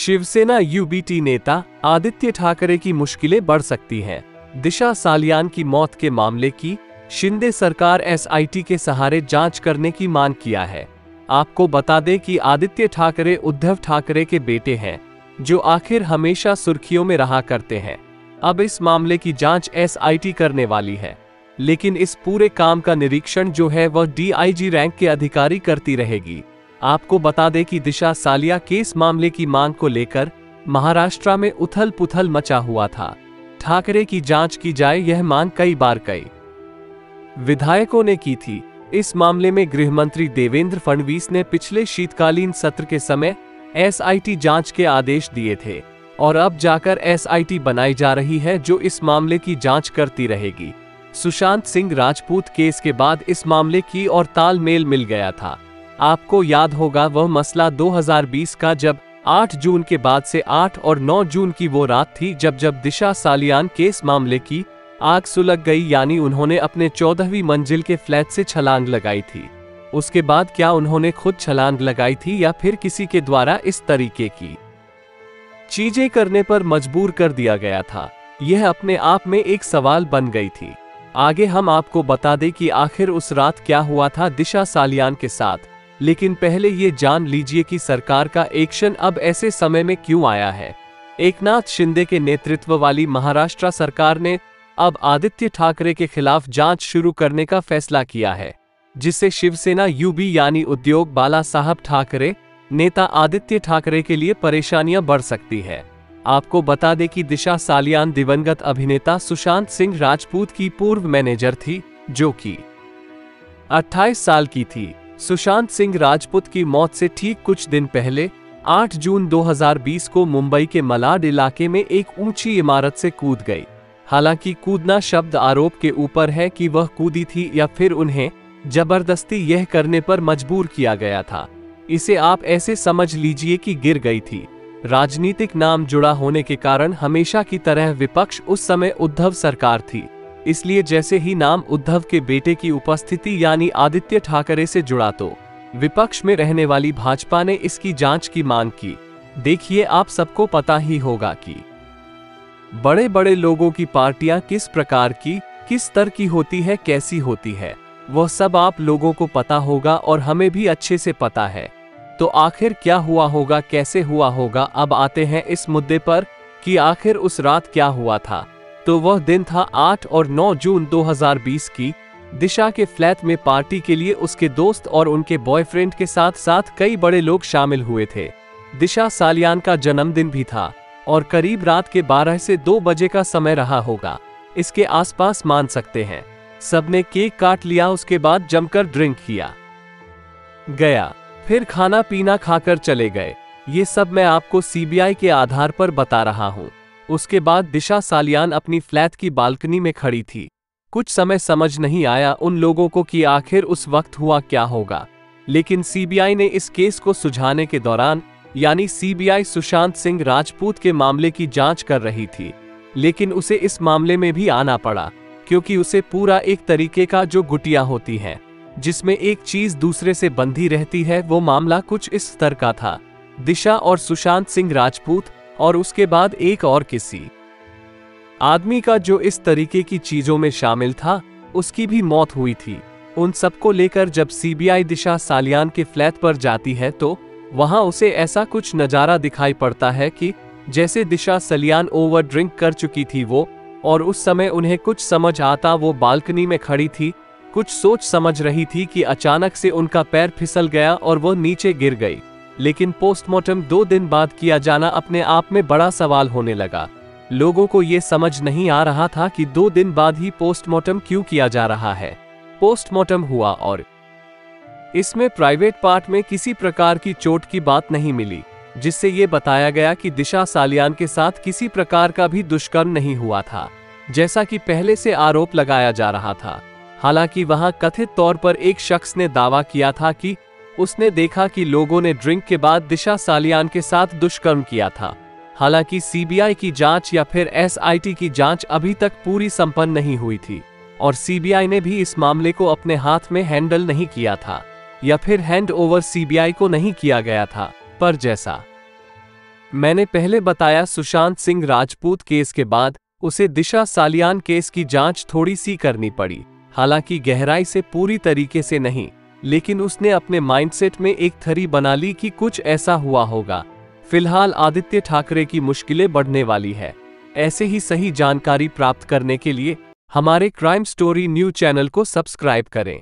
Shiv Sena UBT नेता आदित्य ठाकरे की मुश्किलें बढ़ सकती हैं। दिशा सालियान की मौत के मामले की शिंदे सरकार एसआईटी के सहारे जांच करने की मांग किया है। आपको बता दें कि आदित्य ठाकरे उद्धव ठाकरे के बेटे हैं, जो आखिर हमेशा सुर्खियों में रहा करते हैं। अब इस मामले की जांच एसआईटी करने वाली है, लेकिन इस पूरे काम का निरीक्षण जो है वह डीआईजी रैंक के अधिकारी करती रहेगी। आपको बता दें कि दिशा सालिया केस मामले की मांग को लेकर महाराष्ट्र में उथल पुथल मचा हुआ था। ठाकरे की जांच की जाए, यह मांग कई बार कई विधायकों ने की थी। इस मामले में गृह मंत्री देवेंद्र फडणवीस ने पिछले शीतकालीन सत्र के समय एसआईटी जांच के आदेश दिए थे और अब जाकर एसआईटी बनाई जा रही है, जो इस मामले की जांच करती रहेगी। सुशांत सिंह राजपूत केस के बाद इस मामले की और तालमेल मिल गया था। आपको याद होगा वह मसला 2020 का, जब 8 जून के बाद से 8 और 9 जून की वो रात थी जब दिशा सालियान केस मामले की आग सुलग गई, यानी उन्होंने अपने 14वीं मंजिल के फ्लैट से छलांग लगाई थी। उसके बाद क्या उन्होंने खुद छलांग लगाई थी या फिर किसी के द्वारा इस तरीके की चीजें करने पर मजबूर कर दिया गया था, यह अपने आप में एक सवाल बन गई थी। आगे हम आपको बता दें कि आखिर उस रात क्या हुआ था दिशा सालियान के साथ, लेकिन पहले ये जान लीजिए कि सरकार का एक्शन अब ऐसे समय में क्यों आया है। एकनाथ शिंदे के नेतृत्व वाली महाराष्ट्र सरकार ने अब आदित्य ठाकरे के खिलाफ जांच शुरू करने का फैसला किया है, जिससे शिवसेना यूबी यानी उद्योग बाला साहब ठाकरे नेता आदित्य ठाकरे के लिए परेशानियां बढ़ सकती है। आपको बता दें कि दिशा सालियान दिवंगत अभिनेता सुशांत सिंह राजपूत की पूर्व मैनेजर थी, जो कि 28 साल की थी। सुशांत सिंह राजपूत की मौत से ठीक कुछ दिन पहले 8 जून 2020 को मुंबई के मलाड इलाके में एक ऊंची इमारत से कूद गई। हालांकि कूदना शब्द आरोप के ऊपर है कि वह कूदी थी या फिर उन्हें जबरदस्ती यह करने पर मजबूर किया गया था। इसे आप ऐसे समझ लीजिए कि गिर गई थी। राजनीतिक नाम जुड़ा होने के कारण हमेशा की तरह विपक्ष उस समय उद्धव सरकार थी, इसलिए जैसे ही नाम उद्धव के बेटे की उपस्थिति यानी आदित्य ठाकरे से जुड़ा तो विपक्ष में रहने वाली भाजपा ने इसकी जांच की मांग की। देखिए, आप सबको पता ही होगा कि बड़े बड़े लोगों की पार्टियां किस प्रकार की, किस स्तर की होती है, कैसी होती है, वह सब आप लोगों को पता होगा और हमें भी अच्छे से पता है। तो आखिर क्या हुआ होगा, कैसे हुआ होगा। अब आते हैं इस मुद्दे पर कि आखिर उस रात क्या हुआ था। तो वह दिन था 8 और 9 जून 2020 की। दिशा के फ्लैट में पार्टी के लिए उसके दोस्त और उनके बॉयफ्रेंड के साथ साथ कई बड़े लोग शामिल हुए थे। दिशा सालियान का जन्मदिन भी था और करीब रात के 12 से 2 बजे का समय रहा होगा, इसके आसपास मान सकते हैं। सबने केक काट लिया, उसके बाद जमकर ड्रिंक किया गया, फिर खाना पीना खाकर चले गए। ये सब मैं आपको सीबीआई के आधार पर बता रहा हूँ। उसके बाद दिशा सालियान अपनी फ्लैट की बालकनी में खड़ी थी। कुछ समय समझ नहीं आया उन लोगों को कि आखिर उस वक्त हुआ क्या होगा, लेकिन सीबीआई ने इस केस को सुलझाने के दौरान, यानी सीबीआई सुशांत सिंह राजपूत के मामले की जांच कर रही थी, लेकिन उसे इस मामले में भी आना पड़ा क्योंकि उसे पूरा एक तरीके का जो गुटिया होती है, जिसमें एक चीज दूसरे से बंधी रहती है, वो मामला कुछ इस स्तर का था। दिशा और सुशांत सिंह राजपूत और उसके बाद एक और किसी आदमी का जो इस तरीके की चीजों में शामिल था, उसकी भी मौत हुई थी। उन सबको लेकर जब सीबीआई दिशा सालियान के फ्लैट पर जाती है तो वहां उसे ऐसा कुछ नजारा दिखाई पड़ता है कि जैसे दिशा सालियान ओवर ड्रिंक कर चुकी थी वो, और उस समय उन्हें कुछ समझ आता, वो बालकनी में खड़ी थी, कुछ सोच समझ रही थी कि अचानक से उनका पैर फिसल गया और वो नीचे गिर गई। लेकिन पोस्टमार्टम 2 दिन बाद किया जाना अपने आप में बड़ा सवाल होने लगा। लोगों को ये समझ नहीं आ रहा था कि 2 दिन बाद ही पोस्टमार्टम क्यों किया जा रहा है। पोस्टमार्टम हुआ और इसमें प्राइवेट पार्ट में किसी प्रकार की चोट की बात नहीं मिली, जिससे ये बताया गया कि दिशा सालियान के साथ किसी प्रकार का भी दुष्कर्म नहीं हुआ था, जैसा कि पहले से आरोप लगाया जा रहा था। हालांकि वहां कथित तौर पर एक शख्स ने दावा किया था कि उसने देखा कि लोगों ने ड्रिंक के बाद दिशा सालियान के साथ दुष्कर्म किया था। हालांकि सीबीआई की जांच या फिर एसआईटी की जांच अभी तक पूरी संपन्न नहीं हुई थी और सीबीआई ने भी इस मामले को अपने हाथ में हैंडल नहीं किया था या फिर हैंड ओवर सीबीआई को नहीं किया गया था। पर जैसा मैंने पहले बताया सुशांत सिंह राजपूत केस के बाद उसे दिशा सालियान केस की जांच थोड़ी सी करनी पड़ी, हालांकि गहराई से पूरी तरीके से नहीं, लेकिन उसने अपने माइंडसेट में एक थ्योरी बना ली कि कुछ ऐसा हुआ होगा। फिलहाल आदित्य ठाकरे की मुश्किलें बढ़ने वाली है। ऐसे ही सही जानकारी प्राप्त करने के लिए हमारे क्राइम स्टोरी न्यूज़ चैनल को सब्सक्राइब करें।